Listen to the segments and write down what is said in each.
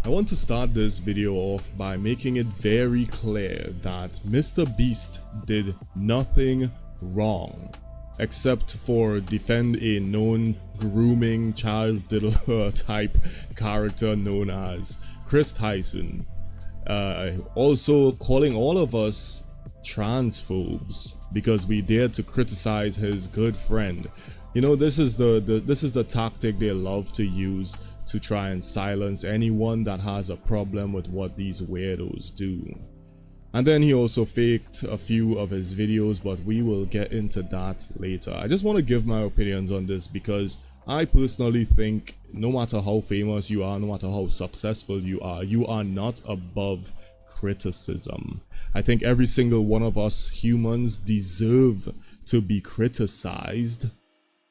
I want to start this video off by making it very clear that MrBeast did nothing wrong except for defend a known grooming child diddler type character known as Chris Tyson. Also calling all of us transphobes because we dared to criticize his good friend. You know, this is the tactic they love to use to try and silence anyone that has a problem with what these weirdos do. And then he also faked a few of his videos, but we will get into that later. I just want to give my opinions on this because I personally think no matter how famous you are, no matter how successful you are not above criticism. I think every single one of us humans deserve to be criticized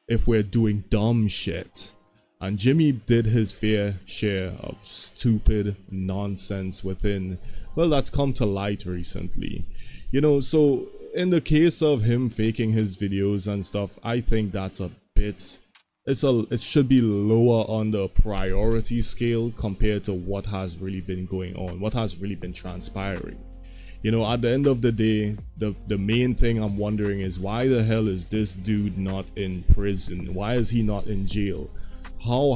if we're doing dumb shit. And Jimmy did his fair share of stupid nonsense within, well, that's come to light recently. You know, so in the case of him faking his videos and stuff, I think that's a bit, it should be lower on the priority scale compared to what has really been going on, what has really been transpiring. You know, at the end of the day, the main thing I'm wondering is why the hell is this dude not in prison? Why is he not in jail? How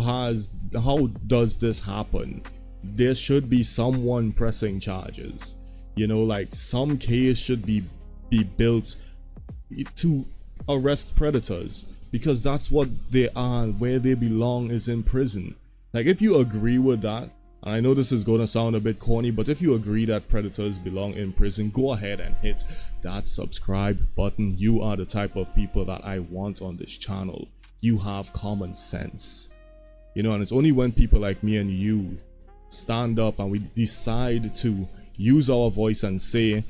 does this happen? There should be someone pressing charges. You know, like some case should be built to arrest predators because that's what they are. Where they belong is in prison. Like if you agree with that, and I know this is going to sound a bit corny, but if you agree that predators belong in prison, go ahead and hit that subscribe button. You are the type of people that I want on this channel. You have common sense. You know, and it's only when people like me and you stand up and we decide to use our voice and say,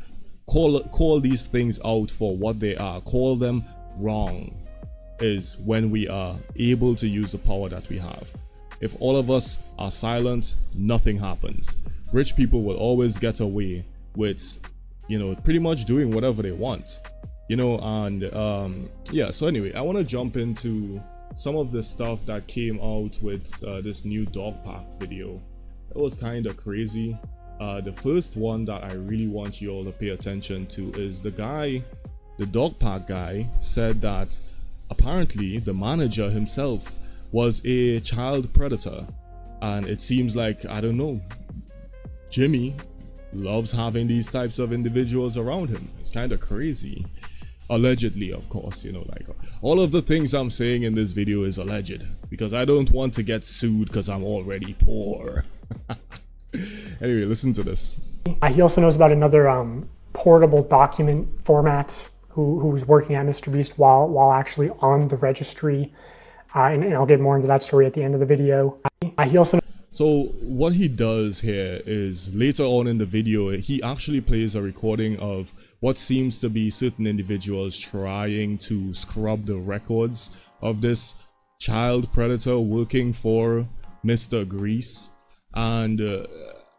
call these things out for what they are, call them wrong, is when we are able to use the power that we have. If all of us are silent, nothing happens. Rich people will always get away with, you know, pretty much doing whatever they want. You know, and yeah, so anyway, I want to jump into some of the stuff that came out with this new dog park video. It was kind of crazy. The first one that I really want you all to pay attention to is the dog park guy said that apparently the manager himself was a child predator, and it seems like, I don't know, Jimmy loves having these types of individuals around him. It's kind of crazy. Allegedly, of course, you know, like all of the things I'm saying in this video is alleged because I don't want to get sued because I'm already poor. Anyway, listen to this. He also knows about another portable document format who's working at MrBeast while actually on the registry. And I'll get more into that story at the end of the video. He also. So what he does here is later on in the video, he actually plays a recording of what seems to be certain individuals trying to scrub the records of this child predator working for Mr. Grease. And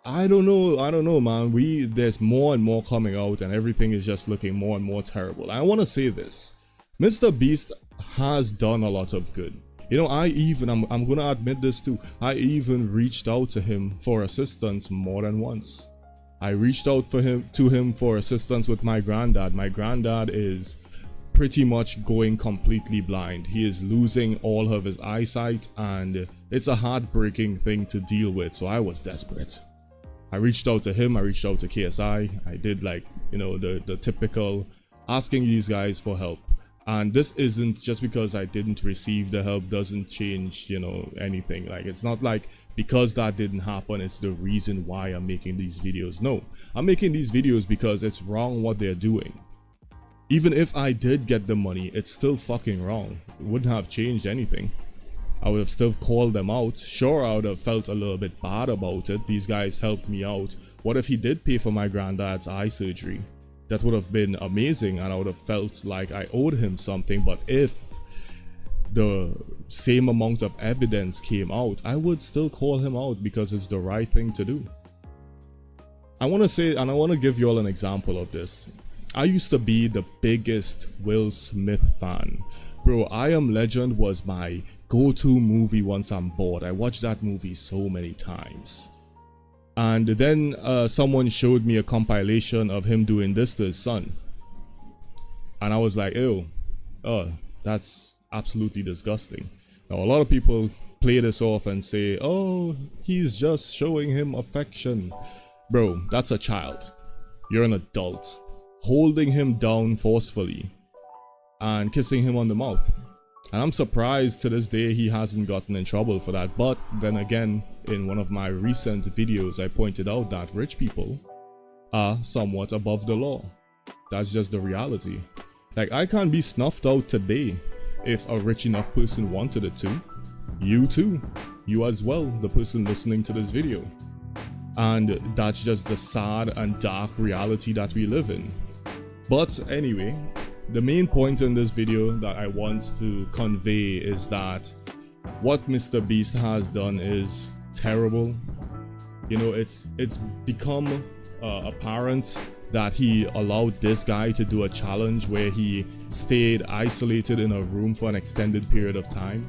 I don't know, man. There's more and more coming out and everything is just looking more and more terrible. I want to say this. MrBeast has done a lot of good. You know, I'm gonna admit this too, I even reached out to him for assistance more than once. I reached out to him for assistance with my granddad. My granddad is pretty much going completely blind. He is losing all of his eyesight and it's a heartbreaking thing to deal with, so I was desperate. I reached out to him, I reached out to KSI, I did, like, you know, the typical asking these guys for help. And this isn't just because I didn't receive the help doesn't change, you know, anything. Like, it's not like because that didn't happen, it's the reason why I'm making these videos. No, I'm making these videos because it's wrong what they're doing. Even if I did get the money, it's still fucking wrong. It wouldn't have changed anything. I would have still called them out. Sure, I would have felt a little bit bad about it. These guys helped me out. What if he did pay for my granddad's eye surgery? That would have been amazing and I would have felt like I owed him something. But if the same amount of evidence came out, I would still call him out because it's the right thing to do. I want to say, and I want to give you all an example of this. I used to be the biggest Will Smith fan. Bro, I Am Legend was my go-to movie once I'm bored. I watched that movie so many times. And then someone showed me a compilation of him doing this to his son. And I was like, ew, oh, that's absolutely disgusting. Now, a lot of people play this off and say, oh, he's just showing him affection. Bro, that's a child. You're an adult. Holding him down forcefully and kissing him on the mouth. And I'm surprised to this day he hasn't gotten in trouble for that. But then again, in one of my recent videos, I pointed out that rich people are somewhat above the law. That's just the reality. Like, I can't be snuffed out today if a rich enough person wanted it to. You too. You as well, the person listening to this video. And that's just the sad and dark reality that we live in. But anyway, the main point in this video that I want to convey is that what MrBeast has done is terrible. You know, it's become apparent that he allowed this guy to do a challenge where he stayed isolated in a room for an extended period of time.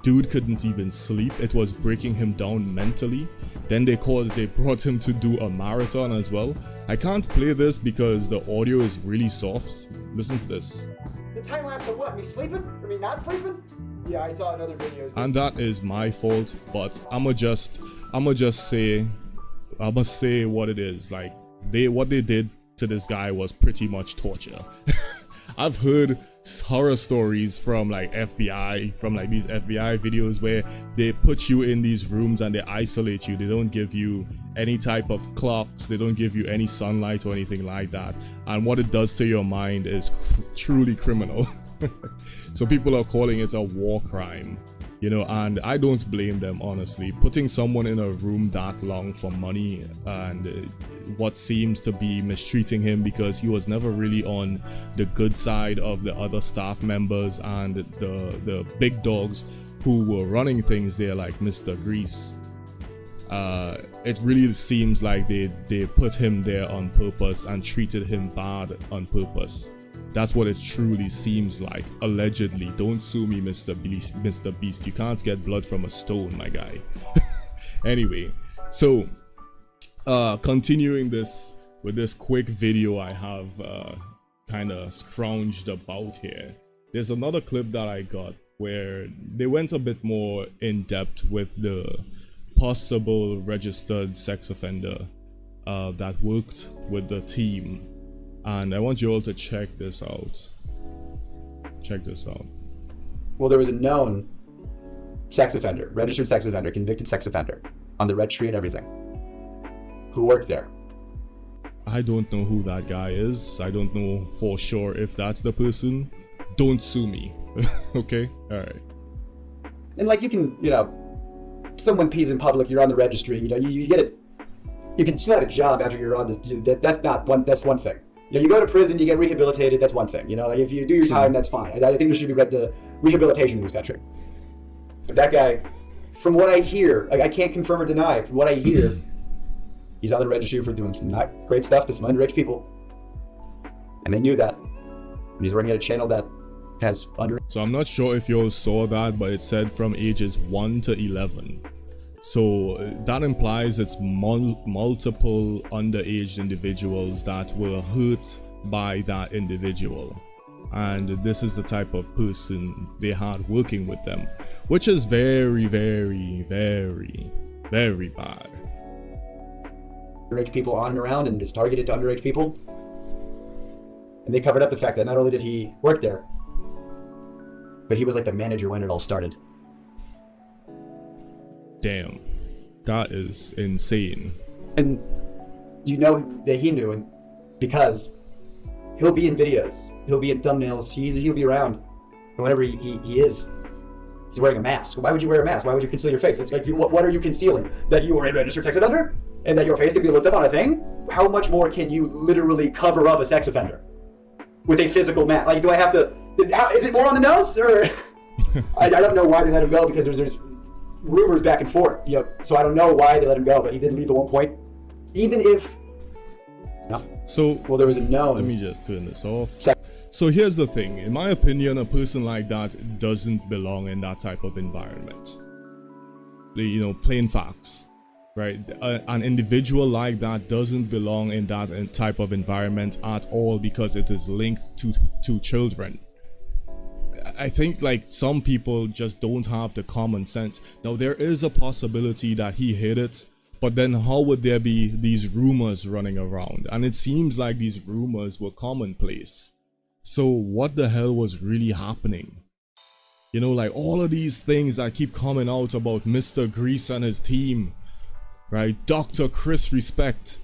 Dude couldn't even sleep. It was breaking him down mentally. Then they brought him to do a marathon as well. I can't play this because the audio is really soft. Listen to this. The time lapse of what? Me sleeping? Or me not sleeping? Yeah, I saw in other videos. And that is my fault, but I'ma just say what it is. Like, what they did to this guy was pretty much torture. I've heard horror stories from like FBI, from like these FBI videos where they put you in these rooms and they isolate you. They don't give you any type of clocks, they don't give you any sunlight or anything like that. And what it does to your mind is truly criminal. So people are calling it a war crime, you know, and I don't blame them, honestly. Putting someone in a room that long for money and what seems to be mistreating him because he was never really on the good side of the other staff members and the big dogs who were running things there, like Mr. Grease. It really seems like they put him there on purpose and treated him bad on purpose. That's what it truly seems like, allegedly. Don't sue me, MrBeast. You can't get blood from a stone, my guy. Anyway, so continuing this with this quick video I have kind of scrounged about here. There's another clip that I got where they went a bit more in depth with the possible registered sex offender that worked with the team. And I want you all to check this out. Check this out. Well, there was a known sex offender, registered sex offender, convicted sex offender on the registry and everything, who worked there. I don't know who that guy is. I don't know for sure if that's the person. Don't sue me. Okay? Alright. And like, you can, you know, someone pees in public, you're on the registry, you know, you get it. You can still have a job after you're on the, that's one thing. You know, you go to prison, you get rehabilitated, that's one thing. You know, like if you do your time, that's fine. I think there should be rehabilitation in this country. But that guy, from what I hear, like, I can't confirm or deny, from what I hear, he's on the registry for doing some not great stuff to some underage people. And they knew that. And he's running at a channel that has under. So I'm not sure if you all saw that, but it said from ages 1 to 11. So that implies it's multiple underage individuals that were hurt by that individual. And this is the type of person they had working with them, which is very, very, very, very bad. Underage people on and around and just targeted to underage people. And they covered up the fact that not only did he work there, but he was like the manager when it all started. Damn, that is insane. And you know that he knew, and because he'll be in videos, he'll be in thumbnails, he'll be around, and whenever he is, he's wearing a mask. Why would you wear a mask? Why would you conceal your face? It's like, what are you concealing? That you are a registered sex offender? And that your face can be looked up on a thing? How much more can you literally cover up a sex offender with a physical mask? Like, do I have to, is it more on the nose? Or I don't know why they let him go, because there's rumors back and forth, you know, so I don't know why they let him go, but he did leave at one point. Even if so, well, there was a known. Let me just turn this off. So here's the thing, in my opinion, a person like that doesn't belong in that type of environment. You know, plain facts. right? An individual like that doesn't belong in that type of environment at all because it is linked to children. I think like some people just don't have the common sense. Now there is a possibility that he hid it, but then how would there be these rumors running around? And it seems like these rumors were commonplace. So what the hell was really happening? You know, like all of these things that keep coming out about Mr. Grease and his team, right? Dr. Chris Respect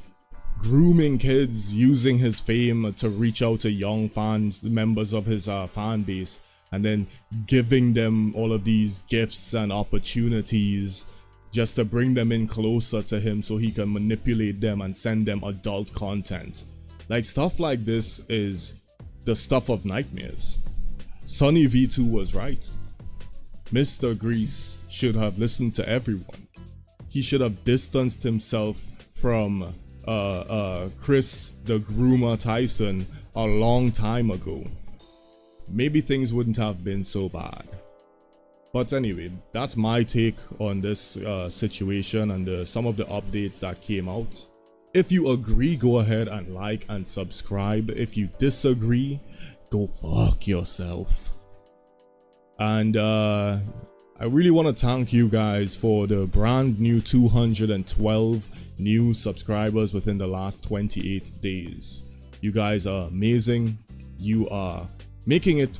grooming kids, using his fame to reach out to young members of his fan base, and then giving them all of these gifts and opportunities just to bring them in closer to him so he can manipulate them and send them adult content. Like stuff like this is the stuff of nightmares. Sonny V2 was right. Mr. Grease should have listened to everyone. He should have distanced himself from Chris the Groomer Tyson a long time ago. Maybe things wouldn't have been so bad. But anyway, that's my take on this situation and some of the updates that came out. If you agree, go ahead and like and subscribe. If you disagree, go fuck yourself. And I really want to thank you guys for the brand new 212 new subscribers within the last 28 days. You guys are amazing. You are making it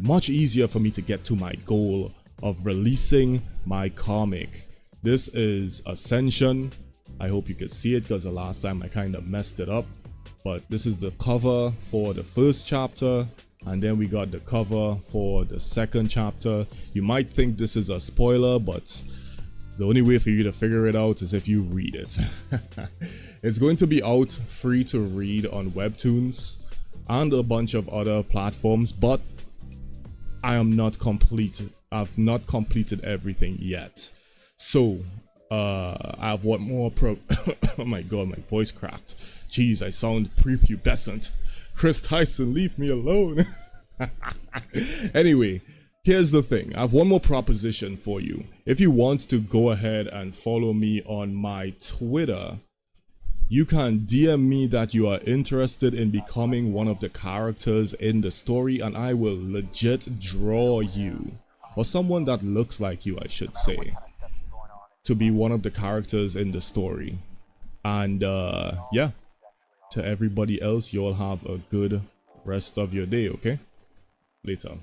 much easier for me to get to my goal of releasing my comic. This is Ascension. I hope you could see it because the last time I kind of messed it up. But this is the cover for the first chapter, and then we got the cover for the second chapter. You might think this is a spoiler, but the only way for you to figure it out is if you read it. It's going to be out free to read on Webtoons and a bunch of other platforms, but I am not complete. I've not completed everything yet. So I have one more oh my god, my voice cracked. Jeez, I sound prepubescent. Chris Tyson, leave me alone. Anyway, here's the thing. I have one more proposition for you. If you want to go ahead and follow me on my Twitter, you can DM me that you are interested in becoming one of the characters in the story, and I will legit draw you, or someone that looks like you, I should say, to be one of the characters in the story. And yeah, to everybody else, you'll have a good rest of your day, okay? Later.